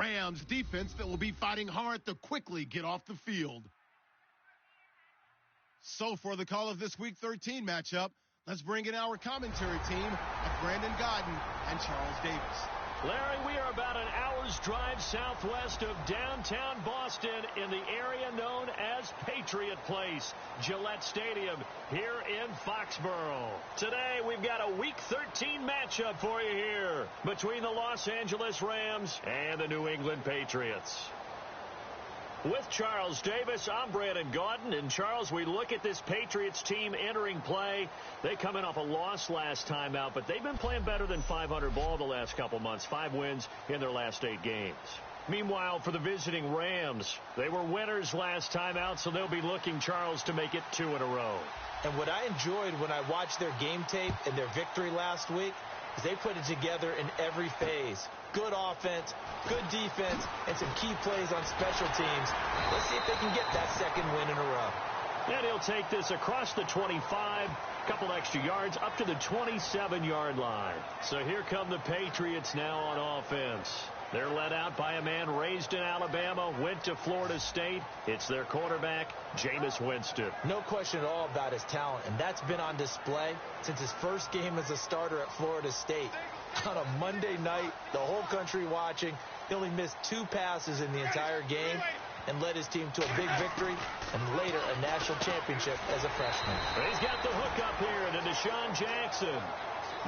Rams defense that will be fighting hard to quickly get off the field. So for the call of this Week 13 matchup, let's bring in our commentary team of Brandon Gaudin and Charles Davis. Larry, we are about an hour's drive southwest of downtown Boston in the area known as Patriot Place, Gillette Stadium here in Foxborough. Today, we've got a Week 13 matchup for you here between the Los Angeles Rams and the New England Patriots. With Charles Davis, I'm Brandon Gaudin. And, Charles, we look at this Patriots team entering play. They come in off a loss last time out, but they've been playing better than 500 ball the last couple months. 5 wins in their last 8 games. Meanwhile, for the visiting Rams, they were winners last time out, so they'll be looking, Charles, to make it 2 in a row. And what I enjoyed when I watched their game tape and their victory last week is they put it together in every phase. Good offense, good defense, and some key plays on special teams. Let's see if they can get that second win in a row. And he'll take this across the 25, couple extra yards, up to the 27-yard line. So here come the Patriots now on offense. They're led out by a man raised in Alabama, went to Florida State. It's their quarterback, Jameis Winston. No question at all about his talent, and that's been on display since his first game as a starter at Florida State. On a Monday night, the whole country watching, he only missed 2 passes in the entire game and led his team to a big victory and later a national championship as a freshman. He's got the hook up here to Deshaun Jackson.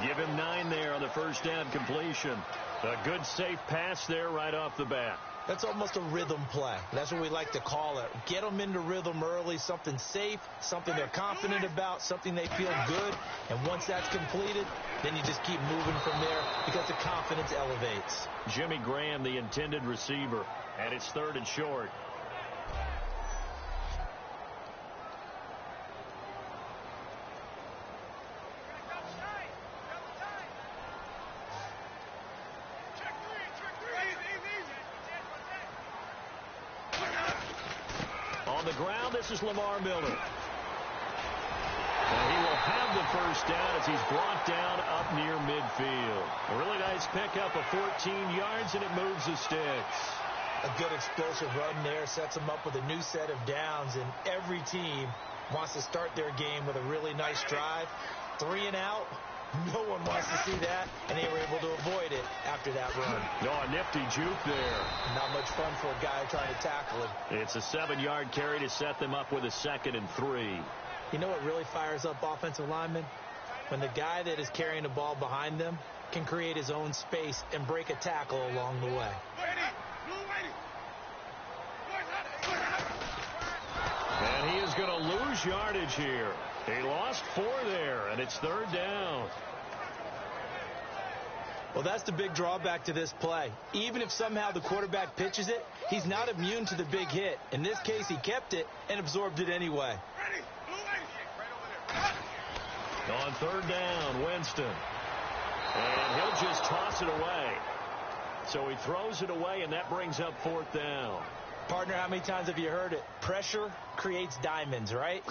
Give him 9 there on the first down completion. A good, safe pass there right off the bat. That's almost a rhythm play. That's what we like to call it. Get them into rhythm early, something safe, something they're confident about, something they feel good. And once that's completed, then you just keep moving from there because the confidence elevates. Jimmy Graham, the intended receiver, and it's 3rd and short. On the ground, this is Lamar Miller. And he will have the first down as he's brought down up near midfield. A really nice pickup of 14 yards, and it moves the sticks. A good explosive run there sets them up with a new set of downs, and every team wants to start their game with a really nice drive. 3 and out. No one wants to see that, and they were able to avoid it after that run. No, a nifty juke there. Not much fun for a guy trying to tackle him. It's a 7-yard carry to set them up with a 2nd and 3. You know what really fires up offensive linemen? When the guy that is carrying the ball behind them can create his own space and break a tackle along the way. And he is going to lose yardage here. He lost 4 there, and it's 3rd down. Well, that's the big drawback to this play. Even if somehow the quarterback pitches it, he's not immune to the big hit. In this case, he kept it and absorbed it anyway. On 3rd down, Winston. And he'll just toss it away. So he throws it away, and that brings up 4th down. Partner, how many times have you heard it? Pressure creates diamonds, right?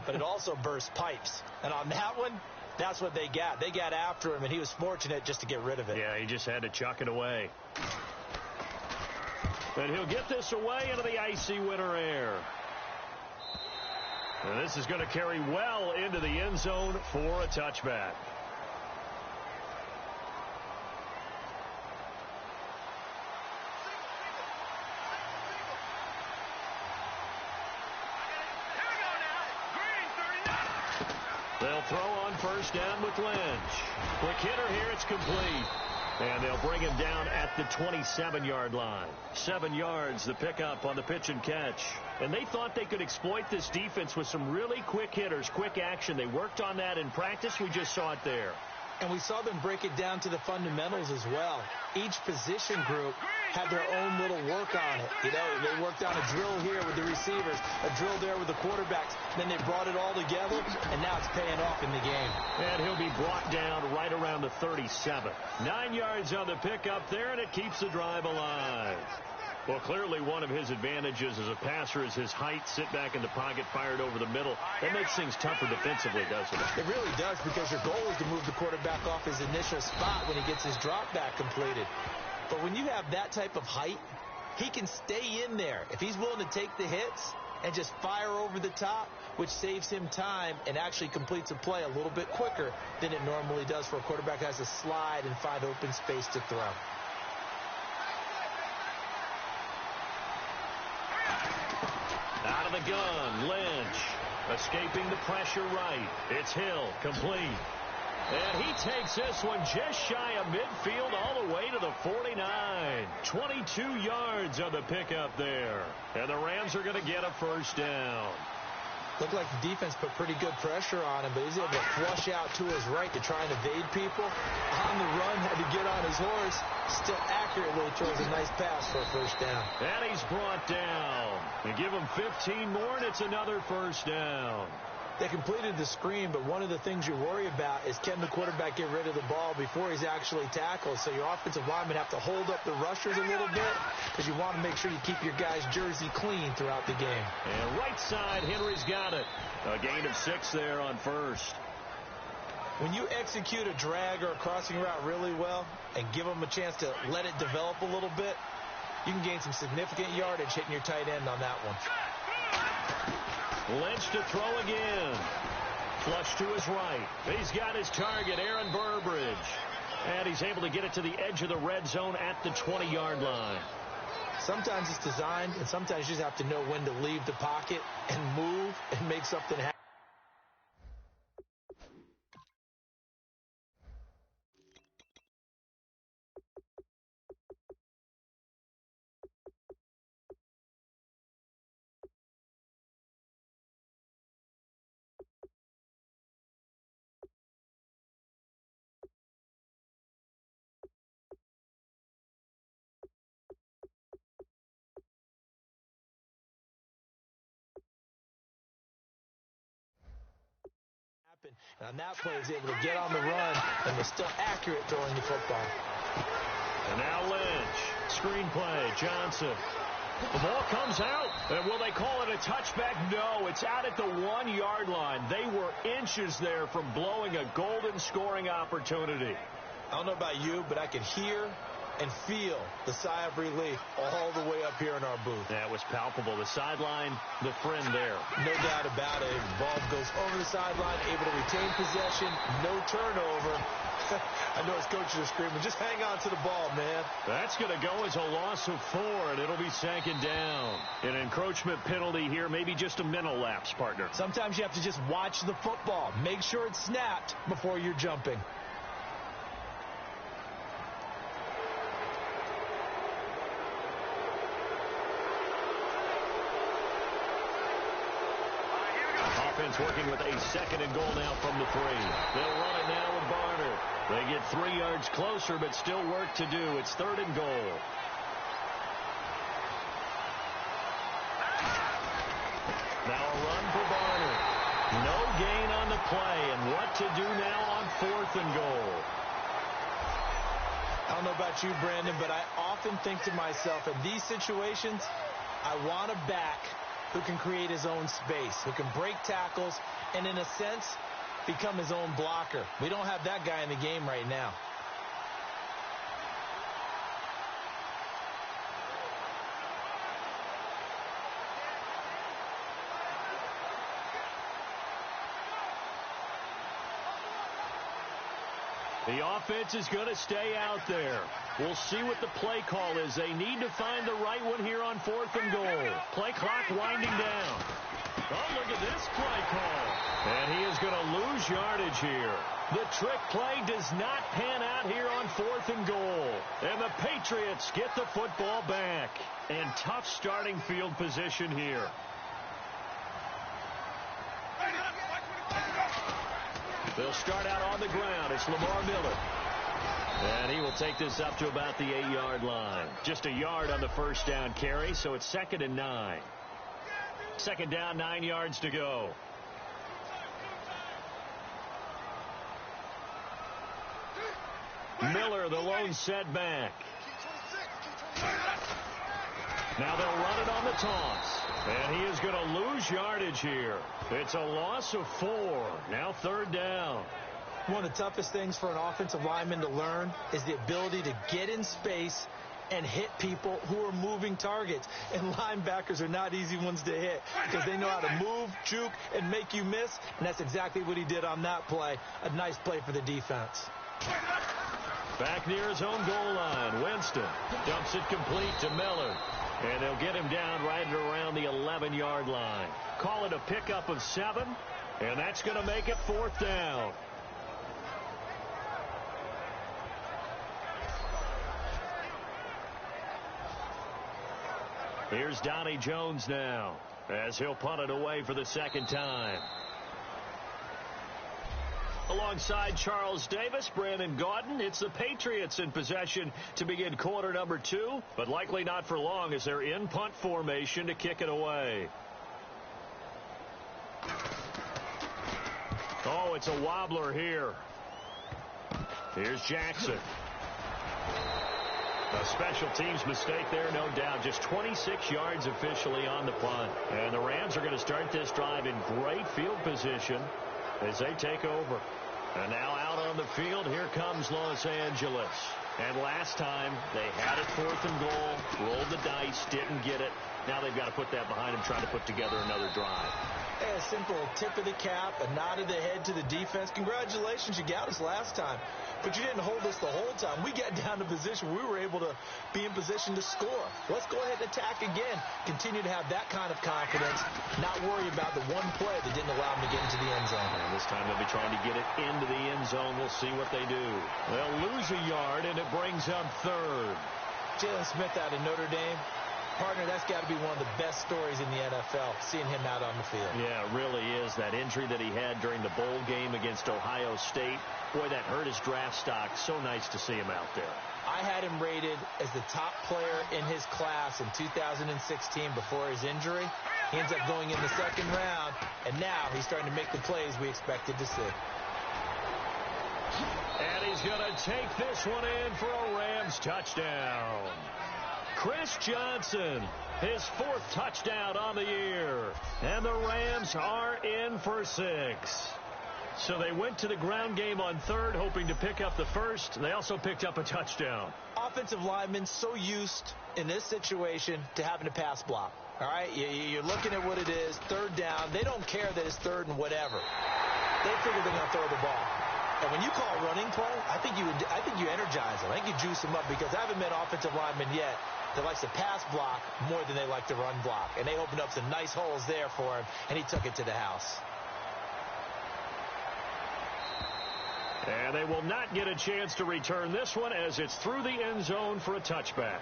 But it also bursts pipes. And on that one, that's what they got. They got after him, and he was fortunate just to get rid of it. Yeah, he just had to chuck it away. And he'll get this away into the icy winter air. And this is going to carry well into the end zone for a touchback. They'll throw on 1st down with Lynch. Quick hitter here, it's complete. And they'll bring him down at the 27-yard line. 7 yards, the pickup on the pitch and catch. And they thought they could exploit this defense with some really quick hitters, quick action. They worked on that in practice. We just saw it there. And we saw them break it down to the fundamentals as well. Each position group had their own little work on it. You know, they worked on a drill here with the receivers, a drill there with the quarterbacks. Then they brought it all together, and now it's paying off in the game. And he'll be brought down right around the 37. 9 yards on the pickup there, and it keeps the drive alive. Well, clearly one of his advantages as a passer is his height. Sit back in the pocket, fired over the middle. That makes things tougher defensively, doesn't it? It really does, because your goal is to move the quarterback off his initial spot when he gets his drop back completed. But when you have that type of height, he can stay in there. If he's willing to take the hits and just fire over the top, which saves him time and actually completes a play a little bit quicker than it normally does for a quarterback who has to slide and find open space to throw. Out of the gun, Lynch. Escaping the pressure right. It's Hill, complete. And he takes this one just shy of midfield all the way to the 49. 22 yards on the pickup there. And the Rams are going to get a first down. Looked like the defense put pretty good pressure on him, but he's able to flush out to his right to try and evade people. On the run, had to get on his horse. Still accurately throws a nice pass for a first down. And he's brought down. They give him 15 more, and it's another first down. They completed the screen, but one of the things you worry about is can the quarterback get rid of the ball before he's actually tackled? So your offensive linemen have to hold up the rushers a little bit because you want to make sure you keep your guy's jersey clean throughout the game. And right side, Henry's got it. A gain of 6 there on first. When you execute a drag or a crossing route really well and give them a chance to let it develop a little bit, you can gain some significant yardage hitting your tight end on that one. Lynch to throw again. Flush to his right. He's got his target, Aaron Burbridge. And he's able to get it to the edge of the red zone at the 20-yard line. Sometimes it's designed, and sometimes you just have to know when to leave the pocket and move and make something happen. And on that play, he's able to get on the run and was still accurate throwing the football. And now Lynch. Screen play. Johnson. The ball comes out. And will they call it a touchback? No, it's out at the 1-yard line. They were inches there from blowing a golden scoring opportunity. I don't know about you, but I could hear and feel the sigh of relief all the way up here in our booth. That was palpable. The sideline, the friend there. No doubt about it. The ball goes over the sideline, able to retain possession, no turnover. I know his coaches are screaming, just hang on to the ball, man. That's going to go as a loss of 4, and it'll be second down. An encroachment penalty here, maybe just a mental lapse, partner. Sometimes you have to just watch the football. Make sure it's snapped before you're jumping. Offense working with a 2nd and goal now from the 3. They'll run it now with Barner. They get 3 yards closer, but still work to do. It's 3rd and goal. Now a run for Barner. No gain on the play, and what to do now on 4th and goal. I don't know about you, Brandon, but I often think to myself, in these situations, I want a back who can create his own space, who can break tackles, and in a sense, become his own blocker. We don't have that guy in the game right now. The offense is going to stay out there. We'll see what the play call is. They need to find the right one here on 4th and goal. Play clock winding down. Oh, look at this play call. And he is going to lose yardage here. The trick play does not pan out here on 4th and goal. And the Patriots get the football back. And tough starting field position here. They'll start out on the ground. It's Lamar Miller. And he will take this up to about the 8-yard line. Just a yard on the first down carry, so it's 2nd and 9. 2nd down, 9 yards to go. Miller, the lone setback. Now they'll run it on the toss. And he is going to lose yardage here. It's a loss of 4. Now 3rd down. One of the toughest things for an offensive lineman to learn is the ability to get in space and hit people who are moving targets. And linebackers are not easy ones to hit because they know how to move, juke, and make you miss. And that's exactly what he did on that play. A nice play for the defense. Back near his own goal line, Winston dumps it complete to Miller. And they'll get him down right around the 11-yard line. Call it a pickup of 7, and that's going to make it 4th down. Here's Donnie Jones now as he'll punt it away for the 2nd time. Alongside Charles Davis, Brandon Gaudin, it's the Patriots in possession to begin quarter number 2, but likely not for long as they're in punt formation to kick it away. Oh, it's a wobbler here. Here's Jackson. A special teams mistake there, no doubt. Just 26 yards officially on the punt. And the Rams are going to start this drive in great field position as they take over. And now out on the field, here comes Los Angeles. And last time, they had it 4th and goal, rolled the dice, didn't get it. Now they've got to put that behind them, trying to put together another drive. A simple tip of the cap, a nod of the head to the defense. Congratulations, you got us last time. But you didn't hold us the whole time. We got down to position. We were able to be in position to score. Let's go ahead and attack again. Continue to have that kind of confidence. Not worry about the one play that didn't allow them to get into the end zone. And this time they'll be trying to get it into the end zone. We'll see what they do. They'll lose a yard, and it brings up 3rd. Jalen Smith out of Notre Dame. Partner, that's got to be one of the best stories in the NFL, seeing him out on the field. Yeah, it really is. That injury that he had during the bowl game against Ohio State, boy, that hurt his draft stock. So nice to see him out there. I had him rated as the top player in his class in 2016 before his injury. He ends up going in the 2nd round, and now he's starting to make the plays we expected to see. And he's going to take this one in for a Rams touchdown. Chris Johnson, his 4th touchdown on the year. And the Rams are in for 6. So they went to the ground game on 3rd, hoping to pick up the 1st. They also picked up a touchdown. Offensive linemen so used in this situation to having to pass block. All right, you're looking at what it is, 3rd down. They don't care that it's 3rd and whatever. They figure they're going to throw the ball. And when you call running play, I think you energize them. I think you juice them up because I haven't met offensive linemen yet that likes to pass block more than they like to run block. And they opened up some nice holes there for him, and he took it to the house. And they will not get a chance to return this one as it's through the end zone for a touchback.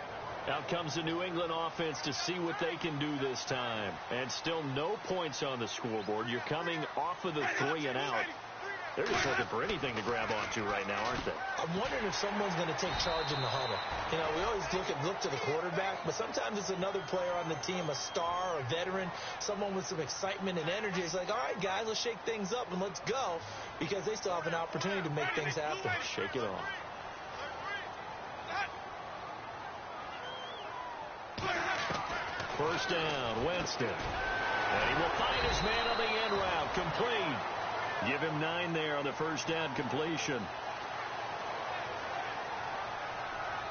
Out comes the New England offense to see what they can do this time. And still no points on the scoreboard. You're coming off of the 3 and out. They're just looking for anything to grab onto right now, aren't they? I'm wondering if someone's going to take charge in the huddle. You know, we always look to the quarterback, but sometimes it's another player on the team, a star, a veteran, someone with some excitement and energy. It's like, all right, guys, let's shake things up and let's go, because they still have an opportunity to make things happen. Shake it off. First down, Winston. And he will find his man on the end route, complete. Give him 9 there on the first down completion.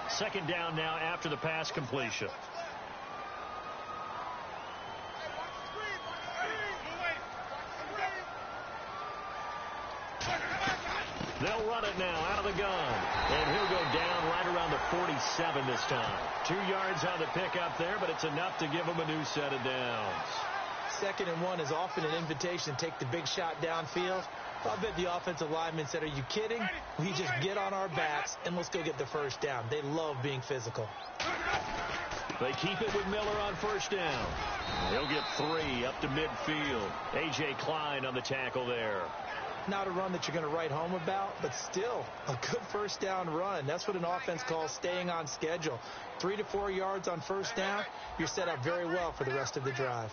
2nd down now after the pass completion. They'll run it now out of the gun. And he'll go down right around the 47 this time. 2 yards on the pickup there, but it's enough to give him a new set of downs. 2nd and 1 is often an invitation to take the big shot downfield. I bet the offensive lineman said, are you kidding? We just get on our backs and let's go get the first down. They love being physical. They keep it with Miller on first down. He'll get 3 up to midfield. A.J. Klein on the tackle there. Not a run that you're going to write home about, but still a good first down run. That's what an offense calls staying on schedule. 3 to 4 yards on first down, you're set up very well for the rest of the drive.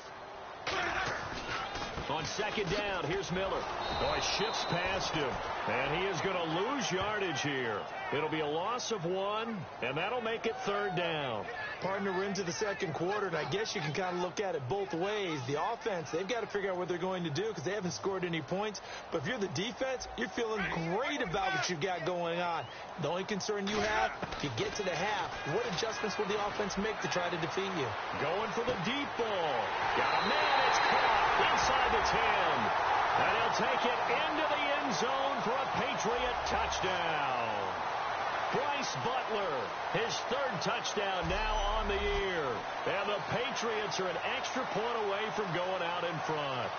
On second down, here's Miller. Oh, he shifts past him, and he is going to lose yardage here. It'll be a loss of 1, and that'll make it third down. Partner, we're into the second quarter, and I guess you can kind of look at it both ways. The offense, they've got to figure out what they're going to do because they haven't scored any points. But if you're the defense, you're feeling great about what you've got going on. The only concern you have, if you get to the half, what adjustments will the offense make to try to defeat you? Going for the deep ball. Got a man, it's caught inside the 10. And he'll take it into the end zone for a Patriot touchdown. Bryce Butler, his third touchdown now on the year. And the Patriots are an extra point away from going out in front.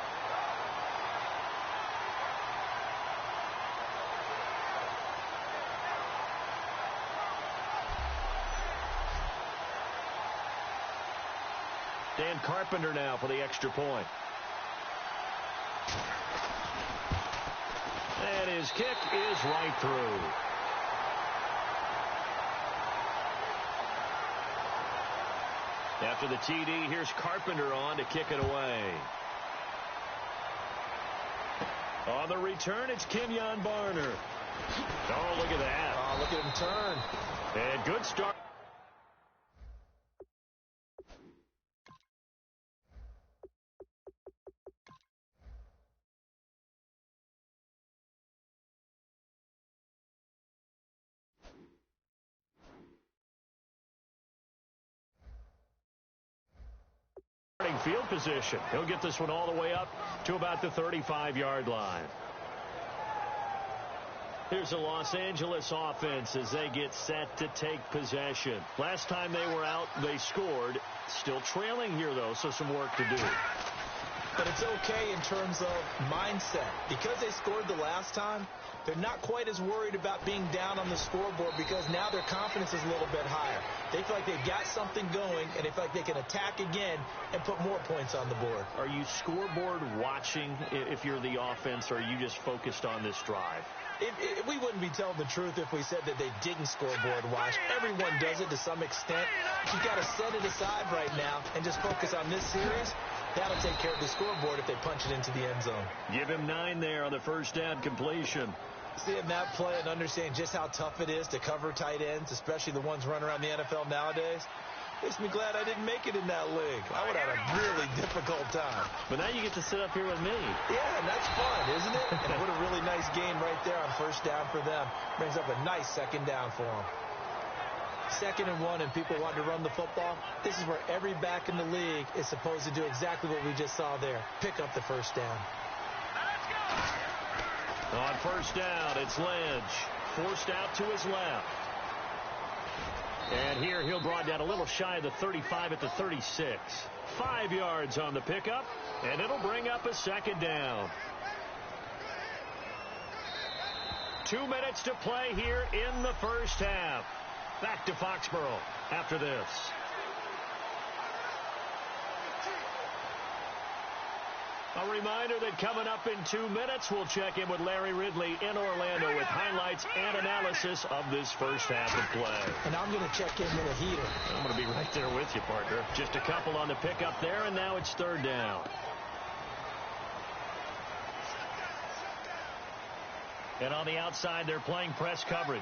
Dan Carpenter now for the extra point. And his kick is right through. After the TD, here's Carpenter on to kick it away. On the return, it's Kenyon Barner. Oh, look at that. Oh, look at him turn. And good start. Field position. He'll get this one all the way up to about the 35-yard line. Here's a Los Angeles offense as they get set to take possession. Last time they were out, they scored. Still trailing here, though, so some work to do. But it's okay in terms of mindset. Because they scored the last time, they're not quite as worried about being down on the scoreboard because now their confidence is a little bit higher. They feel like they've got something going, and they feel like they can attack again and put more points on the board. Are you scoreboard watching if you're the offense, or are you just focused on this drive? We wouldn't be telling the truth if we said that they didn't scoreboard watch. Everyone does it to some extent. You've got to set it aside right now and just focus on this series. That'll take care of the scoreboard if they punch it into the end zone. Give him 9 there on the first down completion. Seeing that play and understanding just how tough it is to cover tight ends, especially the ones running around the NFL nowadays, makes me glad I didn't make it in that league. I would have had a really difficult time. But now you get to sit up here with me. Yeah, and that's fun, isn't it? And what a really nice game right there on first down for them. Brings up a nice second down for them. 2nd and 1, and people want to run the football. This is where every back in the league is supposed to do exactly what we just saw there. Pick up the first down. On first down, it's Ledge. Forced out to his left. And here he'll draw down a little shy of the 35 at the 36. 5 yards on the pickup, and it'll bring up a second down. 2 minutes to play here in the first half. Back to Foxborough after this. A reminder that coming up in 2 minutes, we'll check in with Larry Ridley in Orlando with highlights and analysis of this first half of play. And I'm going to check in with a heater. I'm going to be right there with you, partner. Just a couple on the pickup there, and now it's third down. And on the outside, they're playing press coverage.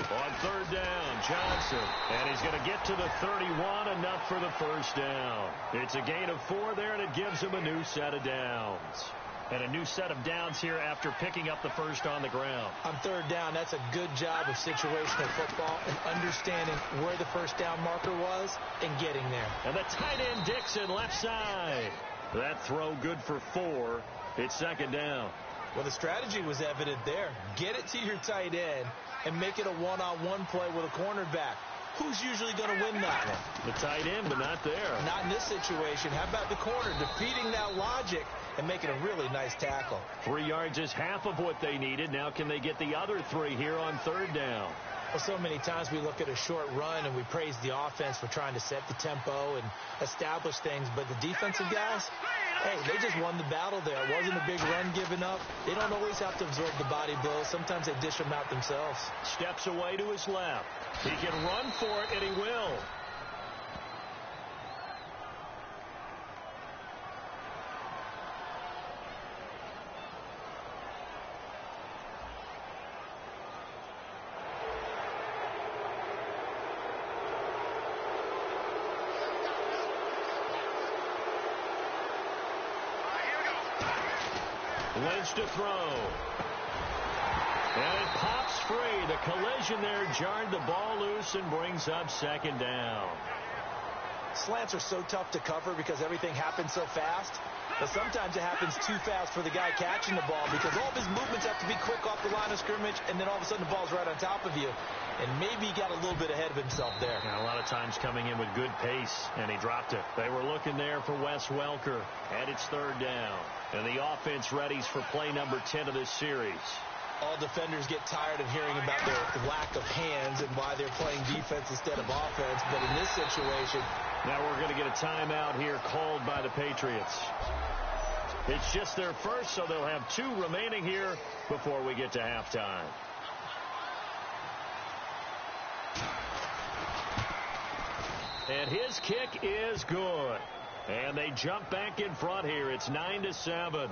On third down, Johnson. And he's going to get to the 31, enough for the first down. It's a gain of 4 there, and it gives him a new set of downs. And a new set of downs here after picking up the first on the ground. On third down, that's a good job of situational football and understanding where the first down marker was and getting there. And the tight end, Dixon, left side. That throw good for 4. It's second down. Well, the strategy was evident there. Get it to your tight end and make it a one-on-one play with a cornerback. Who's usually going to win that one? The tight end, but not there. Not in this situation. How about the corner defeating that logic and making a really nice tackle? 3 yards is half of what they needed. Now can they get the other 3 here on third down? Well, so many times we look at a short run and we praise the offense for trying to set the tempo and establish things, but the defensive guys, hey, they just won the battle there. It wasn't a big run given up. They don't always have to absorb the body blows. Sometimes they dish them out themselves. Steps away to his left. He can run for it, and he will. Wentz to throw. And it pops free. The collision there jarred the ball loose and brings up second down. Slants are so tough to cover because everything happens so fast. But sometimes it happens too fast for the guy catching the ball because all of his movements have to be quick off the line of scrimmage, and then all of a sudden the ball's right on top of you. And maybe he got a little bit ahead of himself there. And a lot of times coming in with good pace, and he dropped it. They were looking there for Wes Welker, and it's third down. And the offense readies for play number 10 of this series. All defenders get tired of hearing about their lack of hands and why they're playing defense instead of offense. But in this situation, now we're going to get a timeout here called by the Patriots. It's just their first, so they'll have 2 remaining here before we get to halftime. And his kick is good. And they jump back in front here. It's 9-7.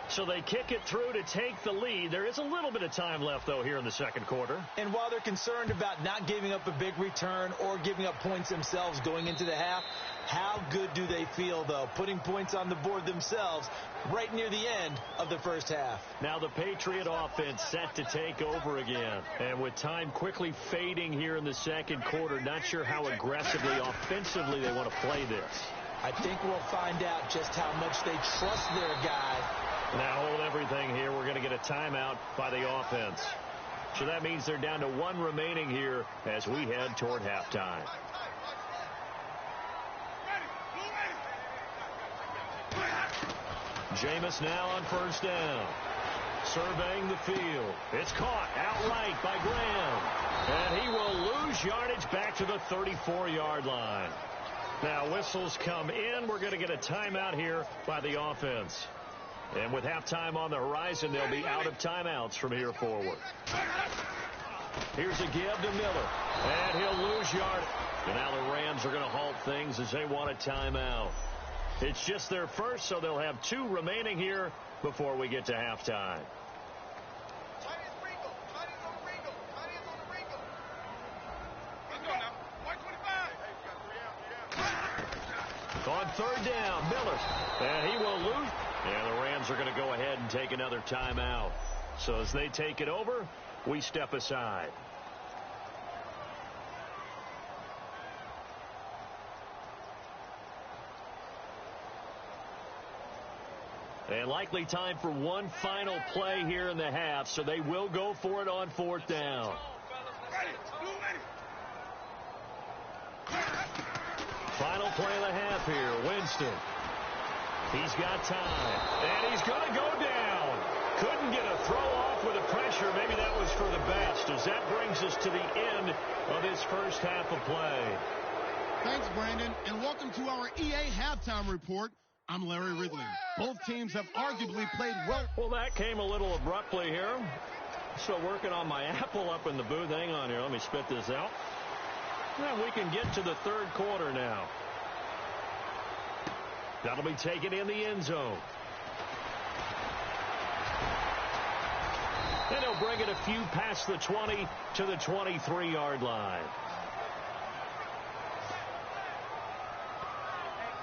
So they kick it through to take the lead. There is a little bit of time left, though, here in the second quarter. And while they're concerned about not giving up a big return or giving up points themselves going into the half, how good do they feel, though, putting points on the board themselves right near the end of the first half? Now the Patriot offense set to take over again. And with time quickly fading here in the second quarter, not sure how aggressively, offensively they want to play this. I think we'll find out just how much they trust their guy. Now hold everything here. We're going to get a timeout by the offense. So that means they're down to 1 remaining here as we head toward halftime. Jameis now on first down. Surveying the field. It's caught outright by Graham. And he will lose yardage back to the 34-yard line. Now whistles come in. We're going to get a timeout here by the offense. And with halftime on the horizon, they'll be out of timeouts from here forward. Here's a give to Miller. And he'll lose yardage. And now the Rams are going to halt things as they want a timeout. It's just their first, so they'll have 2 remaining here before we get to halftime. On third down, Miller. And he will lose. And the Rams are going to go ahead and take another timeout. So as they take it over, we step aside. And likely time for one final play here in the half, so they will go for it on fourth down. Final play of the half here, Winston. He's got time, and he's going to go down. Couldn't get a throw off with the pressure. Maybe that was for the best, as that brings us to the end of this first half of play. Thanks, Brandon, and welcome to our EA Halftime Report. I'm Larry Ridley. Both teams have arguably played well. Well, that came a little abruptly here. Still working on my apple up in the booth. Hang on here. Let me spit this out. And we can get to the third quarter now. That'll be taken in the end zone. And he'll bring it a few past the 20 to the 23-yard line.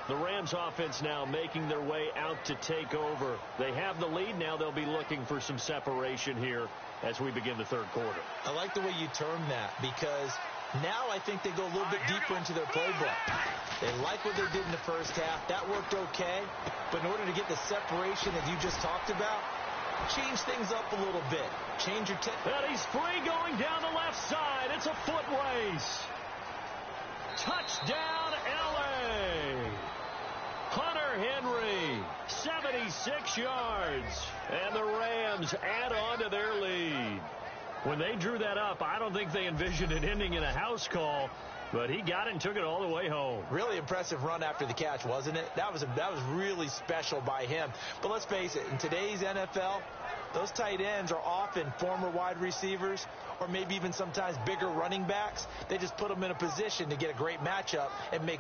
The Rams offense now making their way out to take over. They have the lead. Now they'll be looking for some separation here as we begin the third quarter. I like the way you term that, because now I think they go a little bit deeper into their playbook. They like what they did in the first half. That worked okay. But in order to get the separation that you just talked about, change things up a little bit. Change your And he's free going down the left side. It's a foot race. Touchdown, L.A. Hunter Henry, 76 yards. And the Rams add on to their lead. When they drew that up, I don't think they envisioned it ending in a house call, but he got it and took it all the way home. Really impressive run after the catch, wasn't it? That was really special by him. But let's face it, in today's NFL, those tight ends are often former wide receivers or maybe even sometimes bigger running backs. They just put them in a position to get a great matchup and make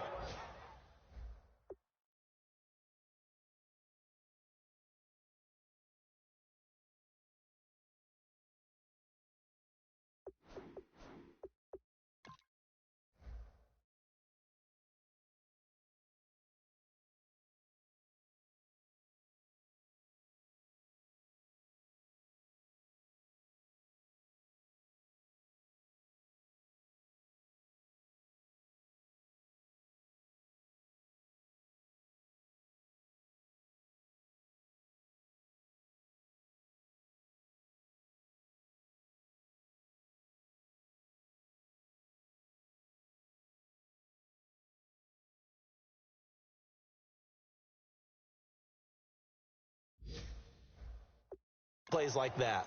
plays like that.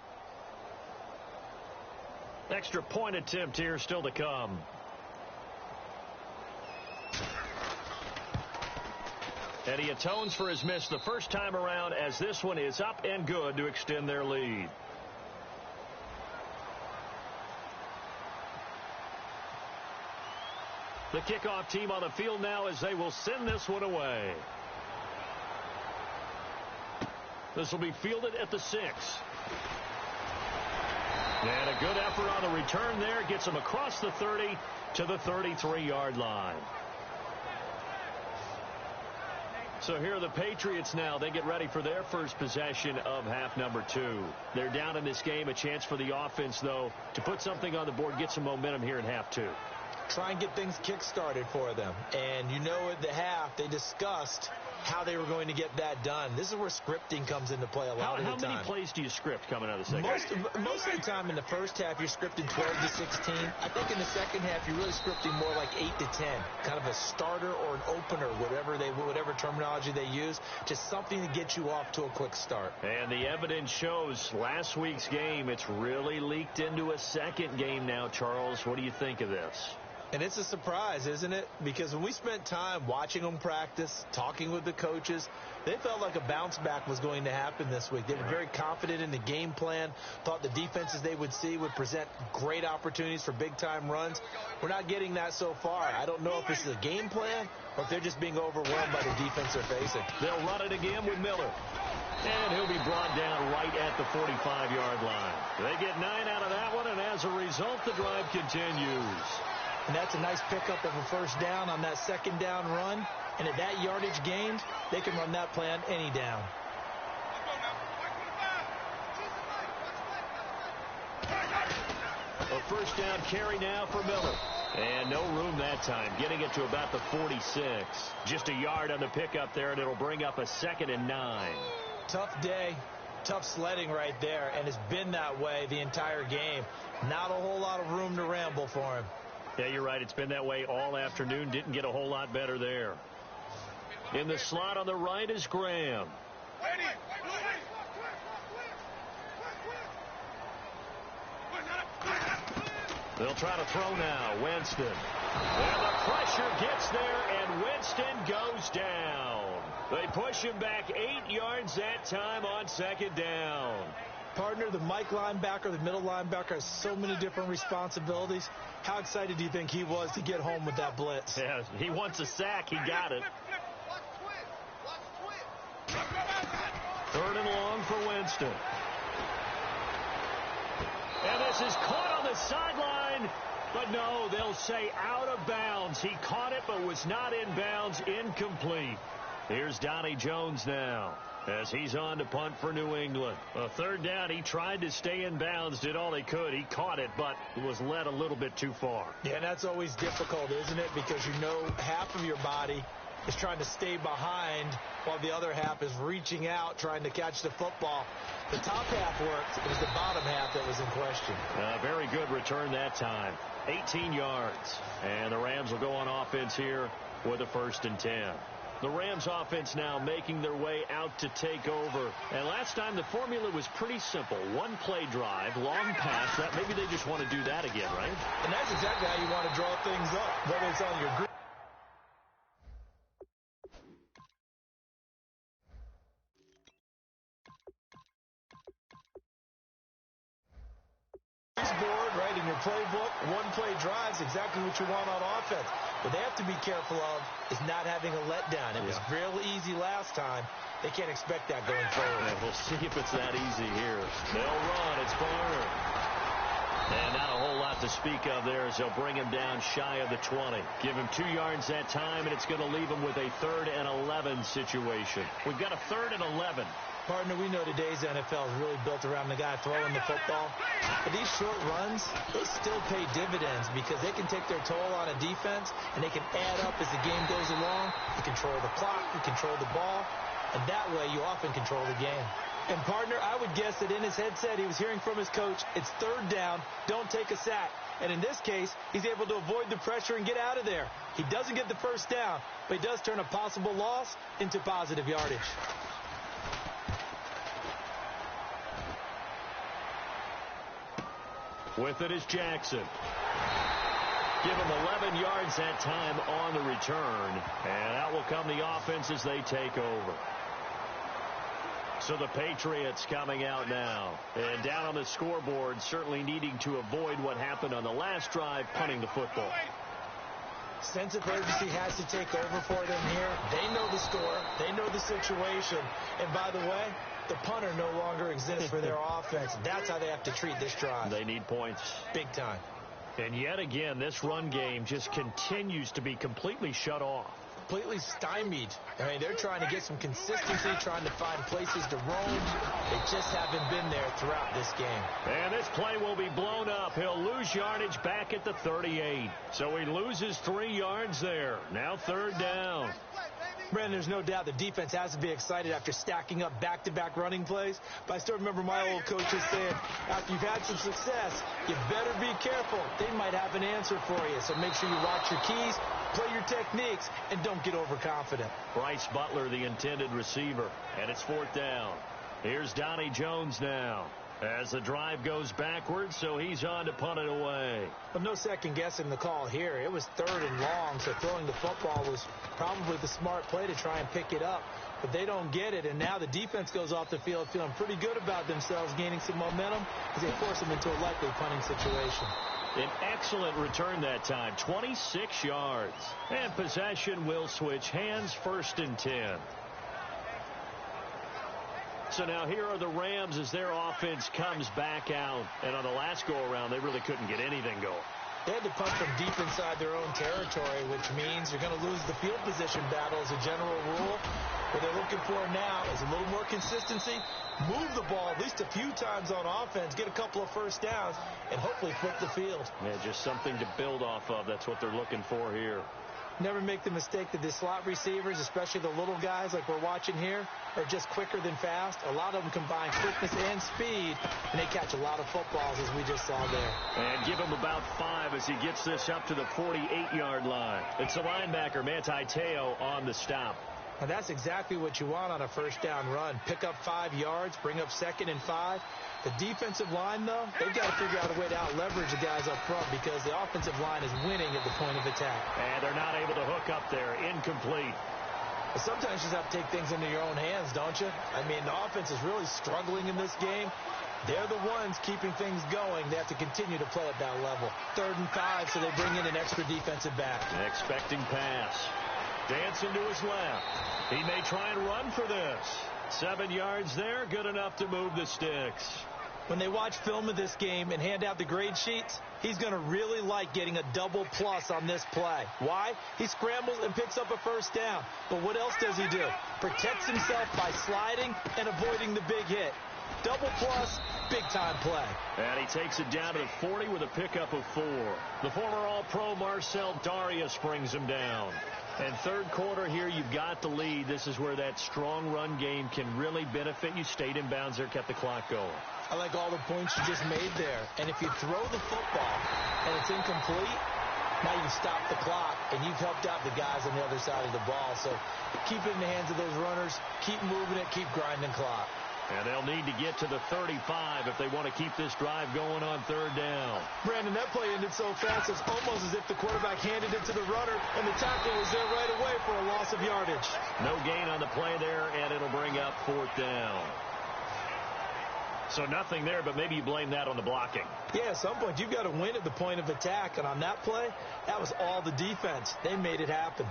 Extra point attempt here still to come. And he atones for his miss the first time around, as this one is up and good to extend their lead. The kickoff team on the field now as they will send this one away. This will be fielded at the 6. And a good effort on the return there. Gets him across the 30 to the 33-yard line. So here are the Patriots now. They get ready for their first possession of half number 2. They're down in this game. A chance for the offense, though, to put something on the board, get some momentum here in half 2. Try and get things kick-started for them. And you know at the half, they discussed how they were going to get that done. This is where scripting comes into play a lot of the time. How many plays do you script coming out of the second half? Most of the time in the first half, you're scripting 12 to 16. I think in the second half, you're really scripting more like 8 to 10. Kind of a starter or an opener, whatever terminology they use. Just something to get you off to a quick start. And the evidence shows last week's game, it's really leaked into a second game now, Charles. What do you think of this? And it's a surprise, isn't it? Because when we spent time watching them practice, talking with the coaches, they felt like a bounce back was going to happen this week. They were very confident in the game plan, thought the defenses they would see would present great opportunities for big-time runs. We're not getting that so far. I don't know if this is a game plan or if they're just being overwhelmed by the defense they're facing. They'll run it again with Miller. And he'll be brought down right at the 45-yard line. They get 9 out of that one, and as a result, the drive continues. And that's a nice pickup of a first down on that second down run. And at that yardage gained, they can run that play on any down. A first down carry now for Miller. And no room that time, getting it to about the 46. Just a yard on the pickup there, and it'll bring up a 2nd and 9. Tough day. Tough sledding right there, and it's been that way the entire game. Not a whole lot of room to ramble for him. Yeah, you're right. It's been that way all afternoon. Didn't get a whole lot better there. In the slot on the right is Graham. They'll try to throw now. Winston. And the pressure gets there, and Winston goes down. They push him back 8 yards that time on 2nd down. Partner, the Mike linebacker, the middle linebacker, has so many different responsibilities. How excited do you think he was to get home with that blitz? Yeah, he wants a sack. He got it. 3rd and long for Winston. And this is caught on the sideline. But no, they'll say out of bounds. He caught it but was not in bounds. Incomplete. Here's Donnie Jones now as he's on to punt for New England. A 3rd down, he tried to stay in bounds, did all he could. He caught it, but was led a little bit too far. Yeah, and that's always difficult, isn't it? Because you know half of your body is trying to stay behind while the other half is reaching out, trying to catch the football. The top half worked. It was the bottom half that was in question. Very good return that time. 18 yards. And the Rams will go on offense here with a 1st and 10. The Rams offense now making their way out to take over. And last time the formula was pretty simple. 1 play drive, long pass. That maybe they just want to do that again, right? And that's exactly how you want to draw things up, whether it's on your group. Board, right, in your playbook, 1 play drives exactly what you want on offense. What they have to be careful of is not having a letdown. It was real easy last time. They can't expect that going forward. Yeah, we'll see if it's that easy here. They'll run. It's Barner. And not a whole lot to speak of there as they'll bring him down shy of the 20. Give him 2 yards that time, and it's going to leave him with a 3rd and 11 situation. We've got a 3rd and 11. Partner, we know today's NFL is really built around the guy throwing the football. But these short runs, they still pay dividends because they can take their toll on a defense, and they can add up as the game goes along. You control the clock, you control the ball, and that way you often control the game. And, partner, I would guess that in his headset he was hearing from his coach, it's 3rd down, don't take a sack. And in this case, he's able to avoid the pressure and get out of there. He doesn't get the 1st down, but he does turn a possible loss into positive yardage. With it is Jackson. Give him 11 yards that time on the return. And out will come the offense as they take over. So the Patriots coming out now. And down on the scoreboard, certainly needing to avoid what happened on the last drive, punting the football. Sense of urgency has to take over for them here. They know the score. They know the situation. And by the way, the punter no longer exists for their offense. That's how they have to treat this drive. They need points. Big time. And yet again, this run game just continues to be completely shut off. Completely stymied. I mean, they're trying to get some consistency, trying to find places to roam. They just haven't been there throughout this game. And this play will be blown up. He'll lose yardage back at the 38. So he loses 3 yards there. Now third down. Brandon, there's no doubt the defense has to be excited after stacking up back-to-back running plays. But I still remember my old coaches saying, after you've had some success, you better be careful. They might have an answer for you. So make sure you watch your keys, play your techniques, and don't get overconfident. Bryce Butler, the intended receiver. And it's fourth down. Here's Donnie Jones now. As the drive goes backwards, so he's on to punt it away. But no second guessing the call here. It was 3rd and long, so throwing the football was probably the smart play to try and pick it up. But they don't get it, and now the defense goes off the field feeling pretty good about themselves, gaining some momentum as they force them into a likely punting situation. An excellent return that time, 26 yards. And possession will switch hands, 1st and 10. So now here are the Rams as their offense comes back out. And on the last go-around, they really couldn't get anything going. They had to punt from deep inside their own territory, which means you're going to lose the field position battle as a general rule. What they're looking for now is a little more consistency, move the ball at least a few times on offense, get a couple of first downs, and hopefully flip the field. Yeah, just something to build off of. That's what they're looking for here. Never make the mistake that the slot receivers, especially the little guys like we're watching here, are just quicker than fast. A lot of them combine quickness and speed, and they catch a lot of footballs, as we just saw there. And give him about 5 as he gets this up to the 48-yard line. It's the linebacker, Manti Te'o, on the stop. And that's exactly what you want on a first down run. Pick up 5 yards, bring up 2nd and 5. The defensive line, though, they've got to figure out a way to out-leverage the guys up front because the offensive line is winning at the point of attack. And they're not able to hook up there. Incomplete. But sometimes you just have to take things into your own hands, don't you? I mean, the offense is really struggling in this game. They're the ones keeping things going. They have to continue to play at that level. 3rd and 5, so they bring in an extra defensive back. An expecting pass. Dancing to his left. He may try and run for this. 7 yards there, good enough to move the sticks. When they watch film of this game and hand out the grade sheets, he's going to really like getting a double plus on this play. Why? He scrambles and picks up a first down. But what else does he do? Protects himself by sliding and avoiding the big hit. Double plus, big-time play. And he takes it down to the 40 with a pickup of 4. The former All-Pro Marcel Darius brings him down. And third quarter here, you've got the lead. This is where that strong run game can really benefit you. Stayed in bounds there, kept the clock going. I like all the points you just made there. And if you throw the football and it's incomplete, now you've stopped the clock and you've helped out the guys on the other side of the ball. So keep it in the hands of those runners. Keep moving it. Keep grinding clock. And they'll need to get to the 35 if they want to keep this drive going on third down. Brandon, that play ended so fast, it's almost as if the quarterback handed it to the runner, and the tackle was there right away for a loss of yardage. No gain on the play there, and it'll bring up 4th down. So nothing there, but maybe you blame that on the blocking. Yeah, at some point, you've got to win at the point of attack, and on that play, that was all the defense. They made it happen.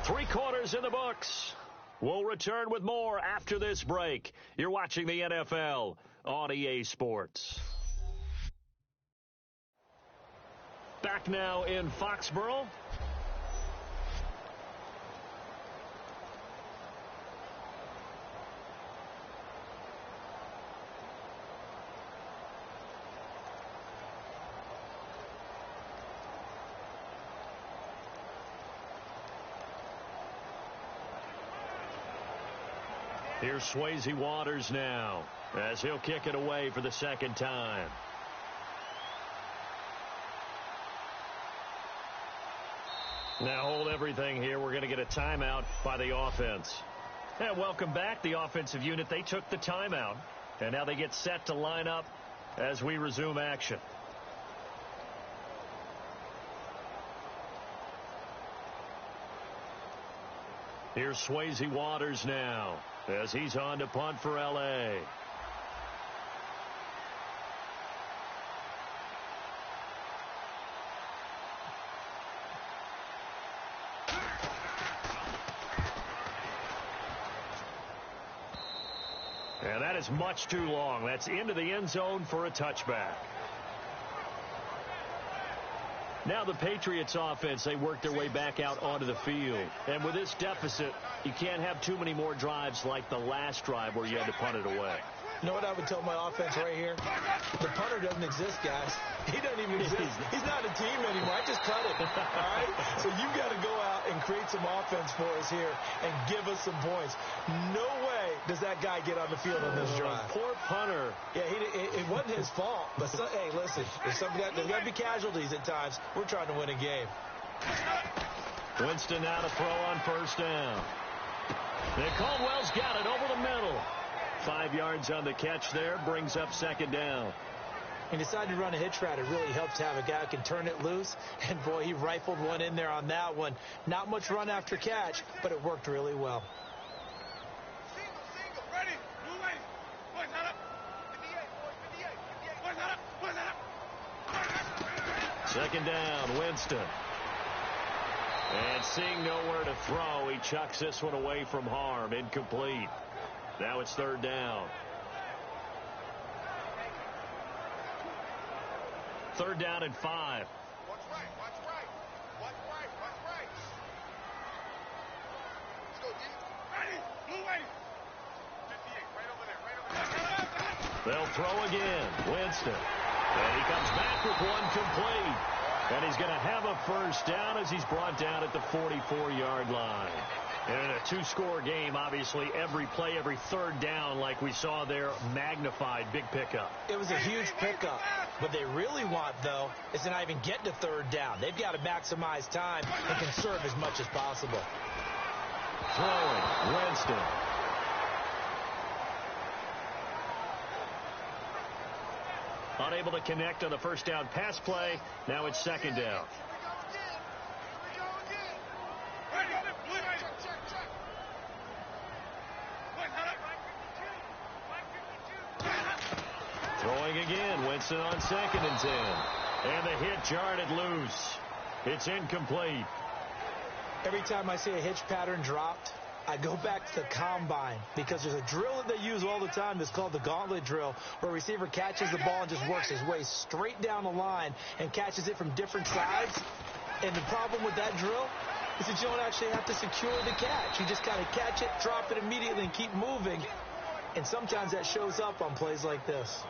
Three quarters in the books. We'll return with more after this break. You're watching the NFL on EA Sports. Back now in Foxborough. Here's Swayze Waters now as he'll kick it away for the second time. Now hold everything here. We're going to get a timeout by the offense. And welcome back, the offensive unit. They took the timeout, and now they get set to line up as we resume action. Here's Swayze Waters now as he's on to punt for L.A. And that is much too long. That's into the end zone for a touchback. Now the Patriots offense, they work their way back out onto the field. And with this deficit, you can't have too many more drives like the last drive where you had to punt it away. You know what I would tell my offense right here? The punter doesn't exist, guys. He doesn't even exist. He's not a team anymore. I just cut it. All right? So you've got to go out and create some offense for us here and give us some points. No way does that guy get on the field on this drive. Poor punter. Yeah, it wasn't his fault. But, hey, listen, there's got to be casualties at times. We're trying to win a game. Winston now to throw on first down. And Caldwell's got it over the middle. 5 yards on the catch there, brings up second down. He decided to run a hitch route. It really helps to have a guy who can turn it loose. And, boy, he rifled one in there on that one. Not much run after catch, but it worked really well. Second down, Winston. And seeing nowhere to throw, he chucks this one away from harm. Incomplete. Now it's third down. Third down and 5. Watch right. Watch right. Let's go, D. Ready. Blue way. 58, right over there. They'll throw again. Winston. And he comes back with one complete. And he's going to have a first down as he's brought down at the 44-yard line. And in a two-score game, obviously, every play, every third down, like we saw there, magnified. Big pickup. It was a huge pickup. What they really want, though, is to not even get to third down. They've got to maximize time and conserve as much as possible. Throwing, Winston. Unable to connect on the first down pass play. Now it's second down. Throwing again. Winston on 2nd and 10. And the hit jarred it loose. It's incomplete. Every time I see a hitch pattern dropped, I go back to the combine because there's a drill that they use all the time that's called the gauntlet drill, where a receiver catches the ball and just works his way straight down the line and catches it from different sides. And the problem with that drill is that you don't actually have to secure the catch. You just kind of catch it, drop it immediately, and keep moving. And sometimes that shows up on plays like this.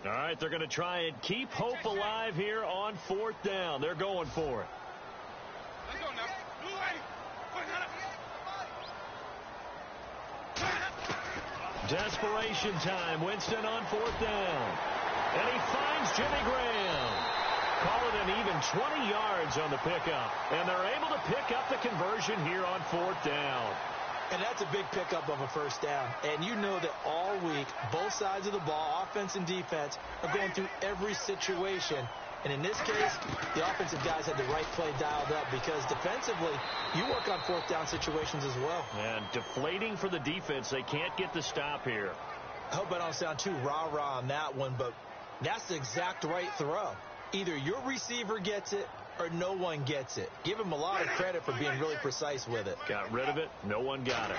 All right, they're going to try and keep hope alive here on 4th down. They're going for it. Let's go now. Desperation time. Winston on 4th down. And he finds Jimmy Graham. Call it an even 20 yards on the pickup. And they're able to pick up the conversion here on 4th down. And that's a big pickup of a first down. And you know that all week, both sides of the ball, offense and defense, are going through every situation. And in this case, the offensive guys had the right play dialed up because defensively, you work on 4th down situations as well. And deflating for the defense. They can't get the stop here. I hope I don't sound too rah-rah on that one, but that's the exact right throw. Either your receiver gets it or no one gets it. Give him a lot of credit for being really precise with it. Got rid of it. No one got it.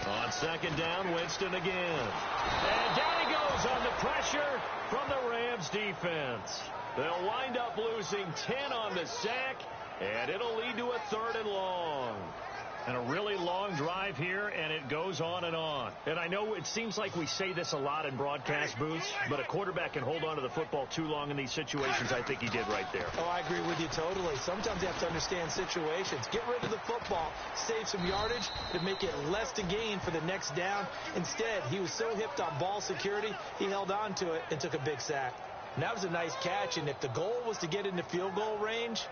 On 2nd down, Winston again. And down he goes on the pressure from the Rams defense. They'll wind up losing 10 on the sack, and it'll lead to a 3rd and long. And a really long drive here, and it goes on and on. And I know it seems like we say this a lot in broadcast booths, but a quarterback can hold on to the football too long in these situations. I think he did right there. Oh, I agree with you totally. Sometimes you have to understand situations. Get rid of the football, save some yardage to make it less to gain for the next down. Instead, he was so hipped on ball security, he held on to it and took a big sack. And that was a nice catch, and if the goal was to get into field goal range,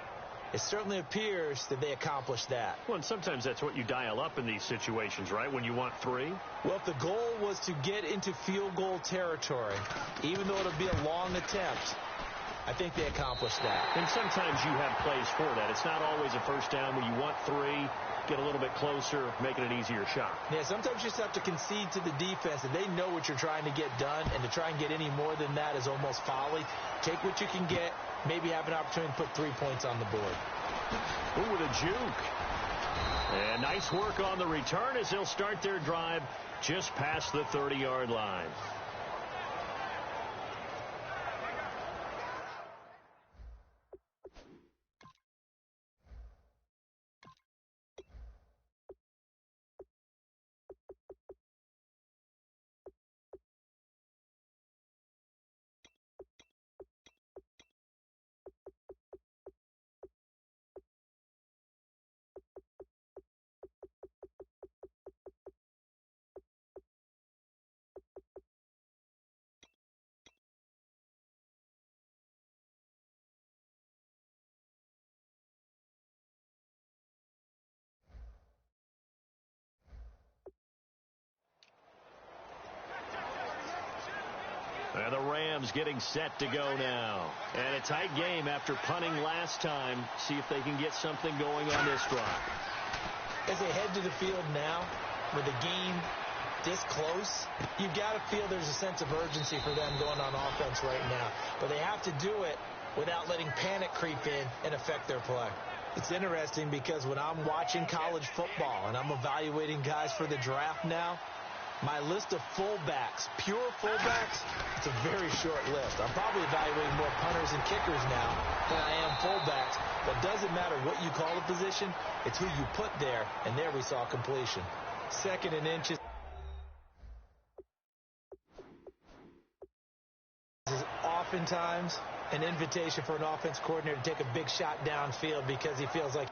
it certainly appears that they accomplished that. Well, and sometimes that's what you dial up in these situations, right, when you want 3? Well, if the goal was to get into field goal territory, even though it'll be a long attempt, I think they accomplished that. And sometimes you have plays for that. It's not always a first down where you want 3, get a little bit closer, make it an easier shot. Yeah, sometimes you just have to concede to the defense, and they know what you're trying to get done, and to try and get any more than that is almost folly. Take what you can get, maybe have an opportunity to put 3 points on the board. Ooh, with a juke. And nice work on the return as they'll start their drive just past the 30-yard line. And the Rams getting set to go now. And a tight game after punting last time. See if they can get something going on this drive. As they head to the field now, with the game this close, you've got to feel there's a sense of urgency for them going on offense right now. But they have to do it without letting panic creep in and affect their play. It's interesting because when I'm watching college football and I'm evaluating guys for the draft now, my list of fullbacks, pure fullbacks, it's a very short list. I'm probably evaluating more punters and kickers now than I am fullbacks. But it doesn't matter what you call the position, it's who you put there, and there we saw completion. 2nd and inches is oftentimes an invitation for an offense coordinator to take a big shot downfield because he feels like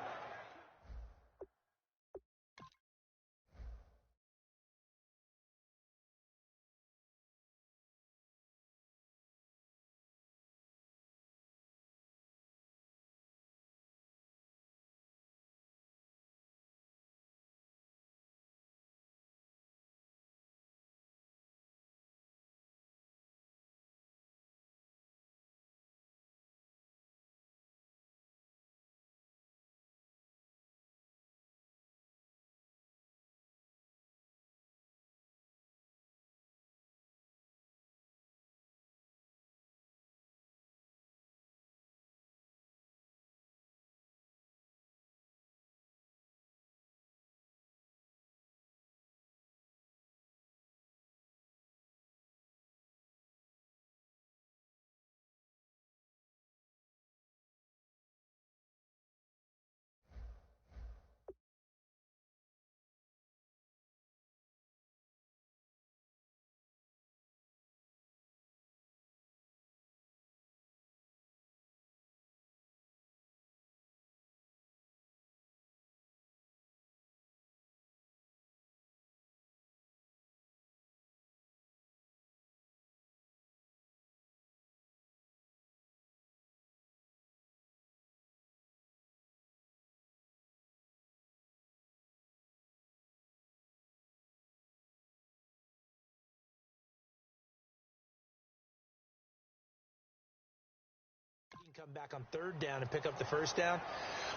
come back on 3rd down and pick up the 1st down.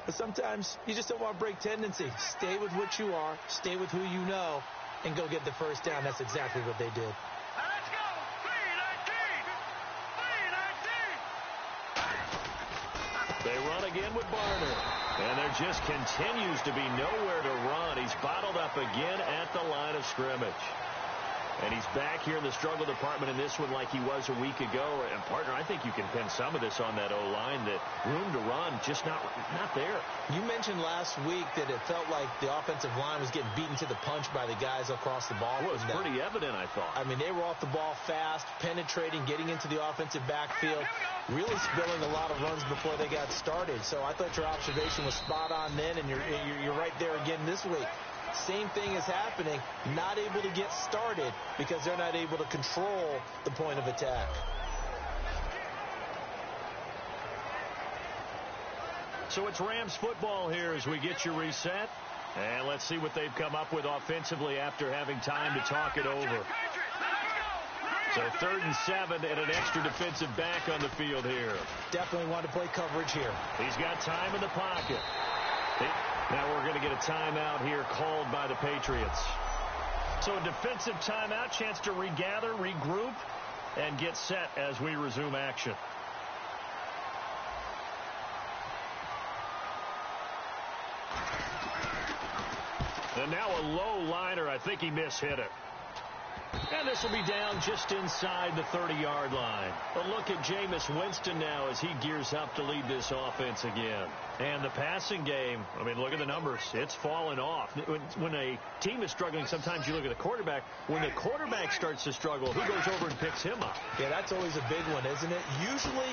But sometimes you just don't want to break tendency. Stay with what you are, stay with who you know, and go get the 1st down. That's exactly what they did. Let's go! 3-19! 3-19! They run again with Barner. And there just continues to be nowhere to run. He's bottled up again at the line of scrimmage. And he's back here in the struggle department in this one like he was a week ago. And, partner, I think you can pin some of this on that O-line, that room to run just not there. You mentioned last week that it felt like the offensive line was getting beaten to the punch by the guys across the ball. Well, it was pretty evident, I thought. I mean, they were off the ball fast, penetrating, getting into the offensive backfield, really spilling a lot of runs before they got started. So I thought your observation was spot on then, and you're right there again this week. Same thing is happening, not able to get started because they're not able to control the point of attack. So it's Rams football here as we get you reset. And let's see what they've come up with offensively after having time to talk it over. So 3rd and 7 and an extra defensive back on the field here. Definitely want to play coverage here. He's got time in the pocket. Now we're going to get a timeout here called by the Patriots. So a defensive timeout, chance to regather, regroup, and get set as we resume action. And now a low liner. I think he mishit it. And this will be down just inside the 30-yard line. But look at Jameis Winston now as he gears up to lead this offense again. And the passing game, I mean, look at the numbers. It's fallen off. When a team is struggling, sometimes you look at the quarterback. When the quarterback starts to struggle, who goes over and picks him up? Yeah, that's always a big one, isn't it? Usually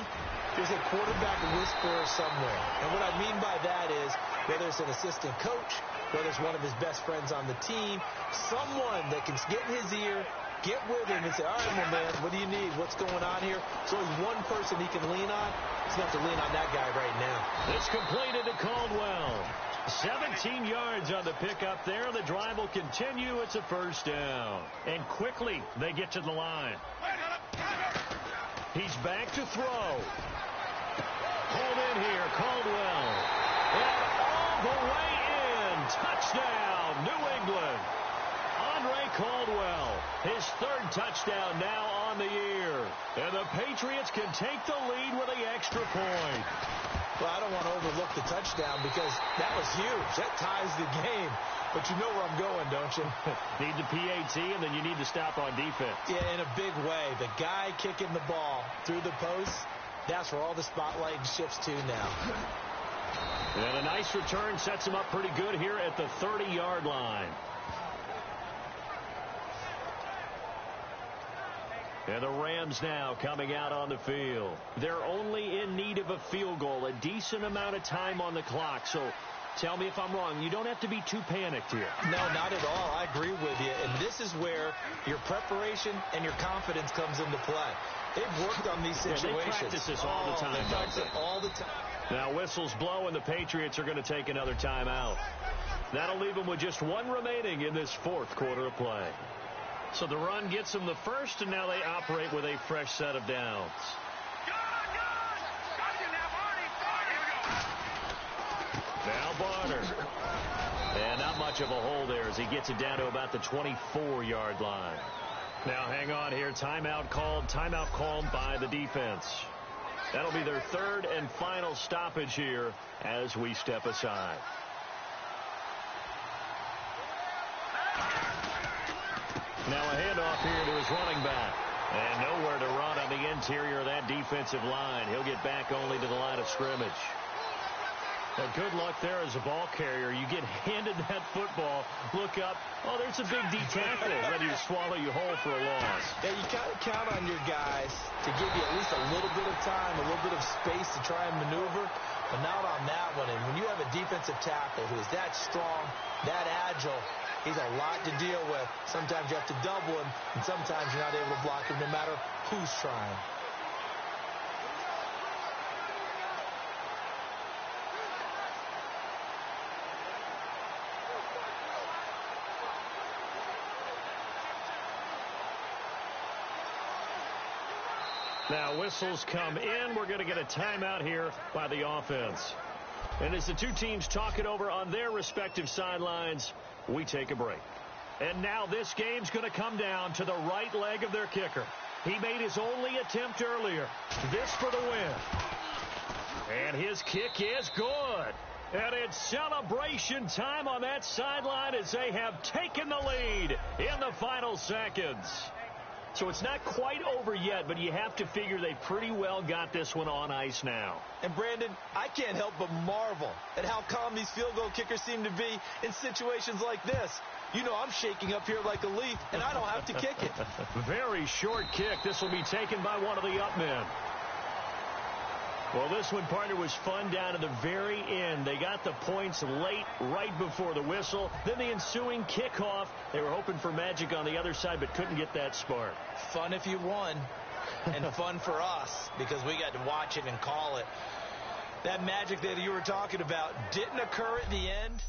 there's a quarterback whisperer somewhere. And what I mean by that is whether it's an assistant coach, whether it's one of his best friends on the team, someone that can get in his ear, get with him and say, all right, my man, what do you need? What's going on here? So there's one person he can lean on. He's going to have to lean on that guy right now. It's completed to Caldwell. 17 yards on the pickup there. The drive will continue. It's a first down. And quickly they get to the line. He's back to throw. Pulled in here, Caldwell. And all the way in. Touchdown, New England. Andre Caldwell, his 3rd touchdown now on the year. And the Patriots can take the lead with the extra point. Well, I don't want to overlook the touchdown because that was huge. That ties the game. But you know where I'm going, don't you? Need the PAT, and then you need to stop on defense. Yeah, in a big way. The guy kicking the ball through the post, that's where all the spotlight shifts to now. And a nice return sets him up pretty good here at the 30-yard line. And the Rams now coming out on the field. They're only in need of a field goal, a decent amount of time on the clock. So tell me if I'm wrong. You don't have to be too panicked here. No, not at all. I agree with you. And this is where your preparation and your confidence comes into play. They've worked on these situations. They practice this all the time. They practice it all the time. Now whistles blow and the Patriots are going to take another timeout. That'll leave them with just one remaining in this 4th quarter of play. So the run gets them the first, and now they operate with a fresh set of downs. Now Barner. And not much of a hole there as he gets it down to about the 24-yard line. Now hang on here. Timeout called by the defense. That'll be their 3rd and final stoppage here as we step aside. Now a handoff here to his running back. And nowhere to run on the interior of that defensive line. He'll get back only to the line of scrimmage. Well, good luck there as a ball carrier. You get handed that football, look up, oh, there's a big D tackle ready to swallow you whole for a loss. Yeah, you got to count on your guys to give you at least a little bit of time, a little bit of space to try and maneuver, but not on that one. And when you have a defensive tackle who is that strong, that agile, he's a lot to deal with. Sometimes you have to double him, and sometimes you're not able to block him no matter who's trying. Now whistles come in. We're going to get a timeout here by the offense. And as the two teams talk it over on their respective sidelines, we take a break. And now this game's going to come down to the right leg of their kicker. He made his only attempt earlier. This for the win. And his kick is good. And it's celebration time on that sideline as they have taken the lead in the final seconds. So it's not quite over yet, but you have to figure they pretty well got this one on ice now. And, Brandon, I can't help but marvel at how calm these field goal kickers seem to be in situations like this. You know I'm shaking up here like a leaf, and I don't have to kick it. Very short kick. This will be taken by one of the up men. Well, this one, partner, was fun down to the very end. They got the points late, right before the whistle. Then the ensuing kickoff. They were hoping for magic on the other side, but couldn't get that spark. Fun if you won, and fun for us because we got to watch it and call it. That magic that you were talking about didn't occur at the end.